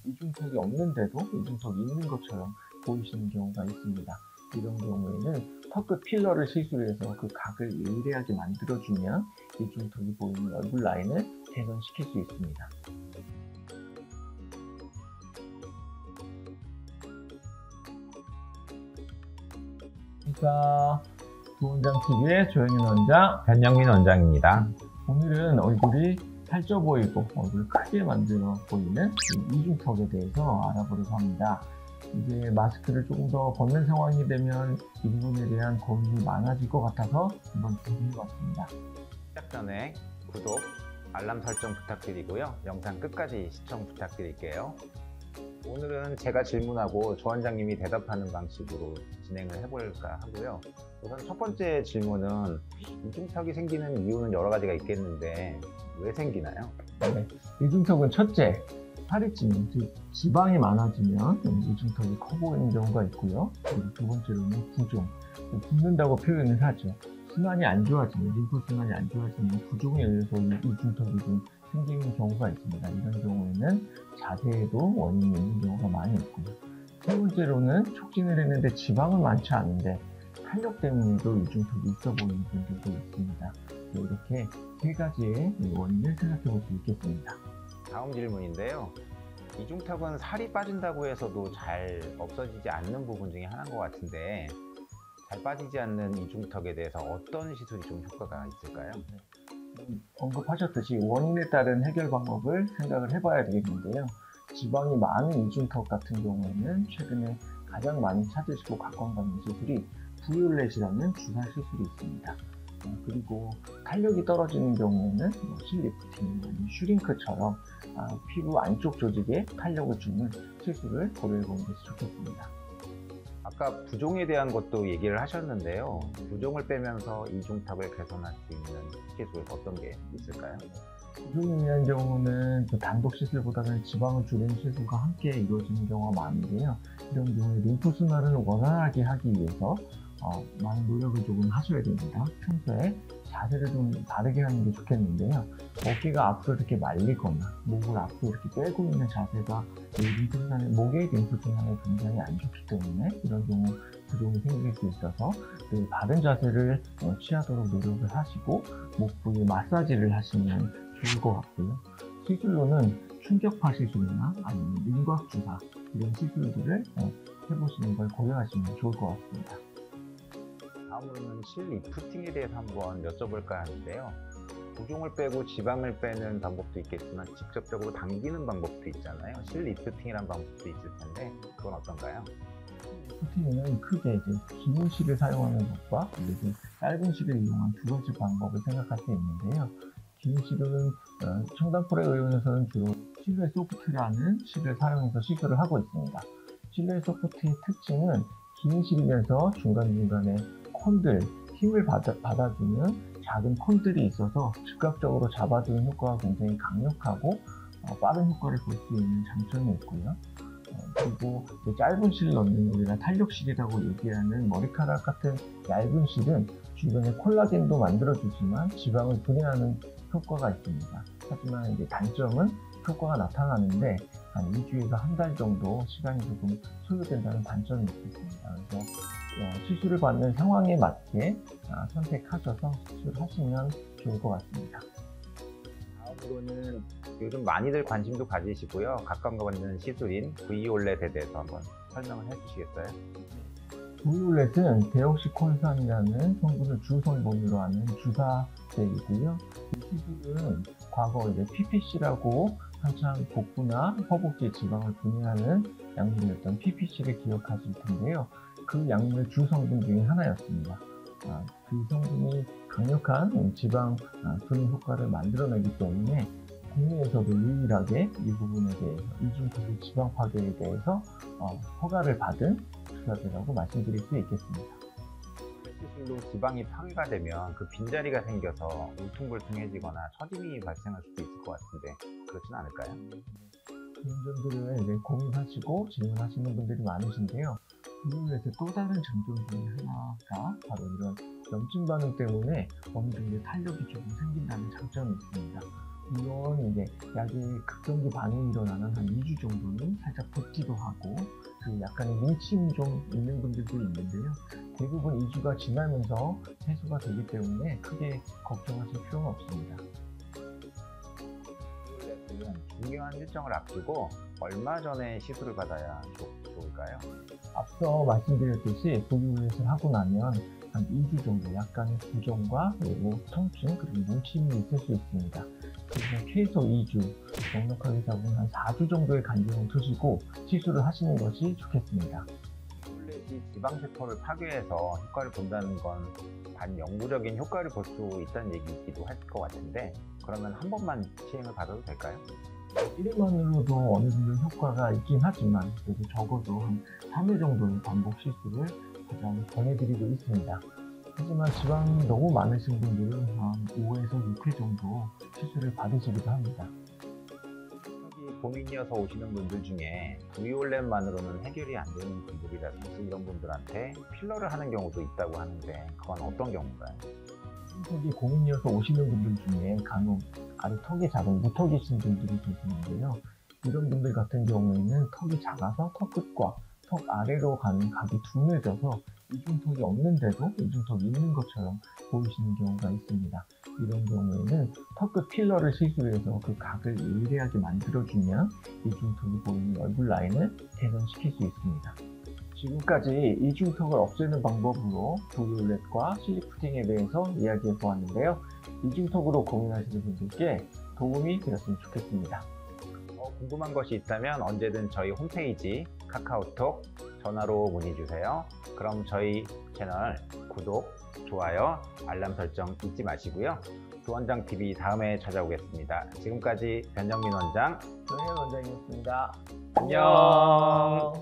이중턱이 없는데도 이중턱이 있는 것처럼 보이시는 경우가 있습니다. 이런 경우에는 턱끝 필러를 시술해서 그 각을 예리하게 만들어주면 이중턱이 보이는 얼굴 라인을 개선시킬 수 있습니다. 안녕하십니까. 두원장TV의 조현인 원장, 변영민 원장입니다. 오늘은 얼굴이 살쪄 보이고 얼굴을 크게 만들어 보이는 이중턱에 대해서 알아보려고 합니다. 이제 마스크를 조금 더 벗는 상황이 되면 이 부분에 대한 고민이 많아질 것 같아서 한번 준비해봤습니다. 시작 전에 구독, 알람 설정 부탁드리고요. 영상 끝까지 시청 부탁드릴게요. 오늘은 제가 질문하고 조 원장님이 대답하는 방식으로 진행을 해볼까 하고요. 우선 첫 번째 질문은 이중턱이 생기는 이유는 여러 가지가 있겠는데 왜 생기나요? 네, 이중턱은 첫째, 살이 찌면, 즉 지방이 많아지면 이중턱이 커 보이는 경우가 있고요. 그리고 두 번째로는 부종, 붓는다고 표현을 하죠. 순환이 안 좋아지면, 림프 순환이 안 좋아지면 부종에 의해서 이중턱이 좀 생기는 경우가 있습니다. 이런 경우에는 자세에도 원인이 있는 경우가 많이 있고요. 세 번째로는 촉진을 했는데 지방은 많지 않은데 탄력 때문에도 이중턱이 있어 보이는 분들도 있습니다. 이렇게 세 가지의 원인을 생각해 볼 수 있겠습니다. 다음 질문인데요. 이중턱은 살이 빠진다고 해서도 잘 없어지지 않는 부분 중에 하나인 것 같은데 잘 빠지지 않는 이중턱에 대해서 어떤 시술이 좀 효과가 있을까요? 언급하셨듯이 원인에 따른 해결 방법을 생각을 해봐야 되겠는데요. 지방이 많은 이중턱 같은 경우에는 최근에 가장 많이 찾으시고 각광받는 시술이 부위올렛이라는 주사 시술이 있습니다. 그리고 탄력이 떨어지는 경우에는 실리프팅, 슈링크처럼 피부 안쪽 조직에 탄력을 주는 시술을 고려해 보는 것이 좋겠습니다. 아까 부종에 대한 것도 얘기를 하셨는데요. 부종을 빼면서 이중턱을 개선할 수 있는 시술 어떤 게 있을까요? 부종에 의한 경우는 단독 시술보다는 지방을 줄이는 시술과 함께 이루어지는 경우가 많은데요. 이런 경우에 림프 순환을 원활하게 하기 위해서 많은 노력을 조금 하셔야 됩니다. 평소에 자세를 좀 바르게 하는 게 좋겠는데요. 어깨가 앞으로 이렇게 말리거나 목을 앞으로 이렇게 빼고 있는 자세가 목의 림프 순환에 굉장히 안 좋기 때문에 이런 경우 부종이 생길 수 있어서 바른 자세를 취하도록 노력을 하시고 목 부위에 마사지를 하시면 좋을 것 같고요. 시술로는 충격파 시술이나 아니면 링곽 주사 이런 시술들을 해보시는 걸 고려하시면 좋을 것 같습니다. 다음으로는 실리프팅에 대해서 한번 여쭤볼까 하는데요. 부종을 빼고 지방을 빼는 방법도 있겠지만 직접적으로 당기는 방법도 있잖아요. 실리프팅이라는 방법도 있을 텐데 그건 어떤가요? 리프팅은 크게 긴 실을 사용하는 것과 그리고 짧은 실을 이용한 두 가지 방법을 생각할 수 있는데요. 긴 실은 청담포레 의원에서는 주로 실루엣 소프트라는 실을 사용해서 시술을 하고 있습니다. 실루엣 소프트의 특징은 긴 실이면서 중간중간에 콘들, 힘을 받아주는 작은 콘들이 있어서 즉각적으로 잡아주는 효과가 굉장히 강력하고 빠른 효과를 볼 수 있는 장점이 있고요. 그리고 짧은 실을 넣는 우리가 탄력실이라고 얘기하는 머리카락 같은 얇은 실은 주변에 콜라겐도 만들어주지만 지방을 분해하는 효과가 있습니다. 하지만 이제 단점은 효과가 나타나는데 한 2주에서 한 달 정도 시간이 조금 소요된다는 단점이 있습니다. 그래서 시술을 받는 상황에 맞게 선택하셔서 시술하시면 좋을 것 같습니다. 다음으로는 요즘 많이들 관심도 가지시고요. 각광받는 시술인 부위올렛에 대해서 한번 설명을 해주시겠어요? 부위올렛은 데옥시콘산이라는 성분을 주 성분으로 하는 주사제이고요. 이 시술은 과거 PPC라고 한창 복부나 허벅지 지방을 분해하는 약물이었던 PPC를 기억하실 텐데요. 그 약물의 주 성분 중에 하나였습니다. 그 성분이 강력한 지방 분해 효과를 만들어내기 때문에 국내에서도 유일하게 이 부분에 대해서 이중턱의 지방 파괴에 대해서 허가를 받은 주사제라고 말씀드릴 수 있겠습니다. 시술로 지방이 파괴가 되면 그 빈자리가 생겨서 울퉁불퉁해지거나 처짐이 발생할 수도 있을 것 같은데 그렇진 않을까요? 그런 점들을 고민하시고 질문하시는 분들이 많으신데요. 부위올렛의 또 다른 장점 중에 하나가 바로 이런 염증 반응 때문에 어느 정도 탄력이 조금 생긴다는 장점이 있습니다. 물론 이제 약의 극성기 반응이 일어나는 한 2주 정도는 살짝 붓기도 하고 그 약간의 뭉침이 좀 있는 분들도 있는데요. 대부분 2주가 지나면서 해소가 되기 때문에 크게 걱정하실 필요는 없습니다. 중요한 일정을 앞두고 얼마 전에 시술을 받아야 좋을까요? 앞서 말씀드렸듯이 부유렛을 하고 나면 한 2주 정도 약간의 부종과 그리고 통증 그리고 뭉침이 있을 수 있습니다. 그래서 최소 2주, 넉넉하게 잡으면 한 4주 정도의 간격을 두시고 시술을 하시는 것이 좋겠습니다. 부유렛이 지방세포를 파괴해서 효과를 본다는 건 반영구적인 효과를 볼 수 있다는 얘기이기도 할 것 같은데, 그러면 한 번만 시행을 받아도 될까요? 1회만으로도 어느 정도 효과가 있긴 하지만 그래도 적어도 한 3회 정도의 반복 시술을 가장 권해드리고 있습니다. 하지만 지방이 너무 많으신 분들은 한 5에서 6회 정도 시술을 받으시기도 합니다. 여기 고민이어서 오시는 분들 중에 부유올렛만으로는 해결이 안 되는 분들이라든지 이런 분들한테 필러를 하는 경우도 있다고 하는데 그건 어떤 경우인가요? 턱이 고민이어서 오시는 분들 중에 간혹 아래 턱이 작은 무턱이신 분들이 계시는데요. 이런 분들 같은 경우에는 턱이 작아서 턱 끝과 턱 아래로 가는 각이 둔해져서 이중턱이 없는데도 이중턱이 있는 것처럼 보이시는 경우가 있습니다. 이런 경우에는 턱끝 필러를 시술해서 그 각을 일대하게 만들어주면 이중턱이 보이는 얼굴 라인을 개선시킬 수 있습니다. 지금까지 이중턱을 없애는 방법으로 부유렛과 실리프팅에 대해서 이야기해 보았는데요. 이중턱으로 고민하시는 분들께 도움이 되었으면 좋겠습니다. 궁금한 것이 있다면 언제든 저희 홈페이지, 카카오톡, 전화로 문의 주세요. 그럼 저희 채널 구독, 좋아요, 알람 설정 잊지 마시고요. 두원장TV 다음에 찾아오겠습니다. 지금까지 변정민 원장, 조현일 원장이었습니다. 안녕.